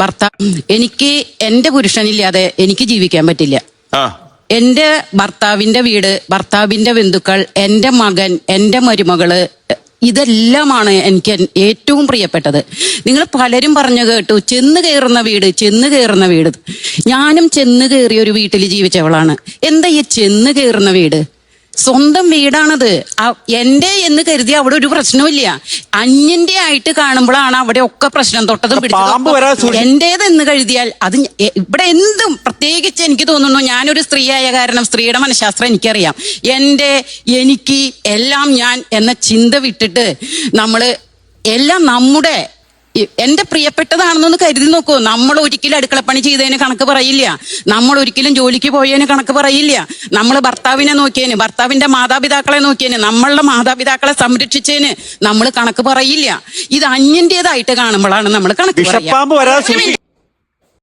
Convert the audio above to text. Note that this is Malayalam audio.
ഭർത്താവ് എനിക്ക് എന്റെ പുരുഷനില്ലാതെ എനിക്ക് ജീവിക്കാൻ പറ്റില്ല. എന്റെ ഭർത്താവിന്റെ വീട്, ഭർത്താവിന്റെ ബന്ധുക്കൾ, എന്റെ മകൻ, എന്റെ മരുമകള്, ഇതെല്ലാമാണ് എനിക്ക് ഏറ്റവും പ്രിയപ്പെട്ടത്. നിങ്ങൾ പലരും പറഞ്ഞു കേട്ടു ചെന്ന് കയറുന്ന വീട്, ചെന്ന് കയറുന്ന വീട്. ഞാനും ചെന്ന് കയറിയ ഒരു വീട്ടിൽ ജീവിച്ചവളാണ്. എന്താ ഈ ചെന്ന് കയറുന്ന വീട്? സ്വന്തം വീടാണത്. എന്റെ എന്ന് കരുതി അവിടെ ഒരു പ്രശ്നമില്ല. അന്യന്റെ ആയിട്ട് കാണുമ്പോഴാണ് അവിടെ ഒക്കെ പ്രശ്നം തൊട്ടതും പിടിച്ചതും. എന്റേതെന്ന് കരുതിയാൽ അത് ഇവിടെ എന്തും, പ്രത്യേകിച്ച് എനിക്ക് തോന്നുന്നു ഞാനൊരു സ്ത്രീയായ കാരണം സ്ത്രീയുടെ മനഃശാസ്ത്രം എനിക്കറിയാം. എനിക്ക് എല്ലാം ഞാൻ എന്ന ചിന്ത വിട്ടിട്ട് നമ്മള് എല്ലാം നമ്മുടെ എന്റെ പ്രിയപ്പെട്ടതാണെന്നൊന്ന് കരുതി നോക്കൂ. നമ്മൾ ഒരിക്കലും അടുക്കളപ്പണി ചെയ്തതിന് കണക്ക് പറയില്ല. നമ്മൾ ഒരിക്കലും ജോലിക്ക് പോയതിന് കണക്ക് പറയില്ല. നമ്മൾ ഭർത്താവിനെ നോക്കിയതിന്, ഭർത്താവിന്റെ മാതാപിതാക്കളെ നോക്കിയതിന്, നമ്മളുടെ മാതാപിതാക്കളെ സംരക്ഷിച്ചതിന് നമ്മൾ കണക്ക് പറയില്ല. ഇത് അന്യന്റേതായിട്ട് കാണുമ്പോഴാണ് നമ്മൾ കണക്ക് പറയുക.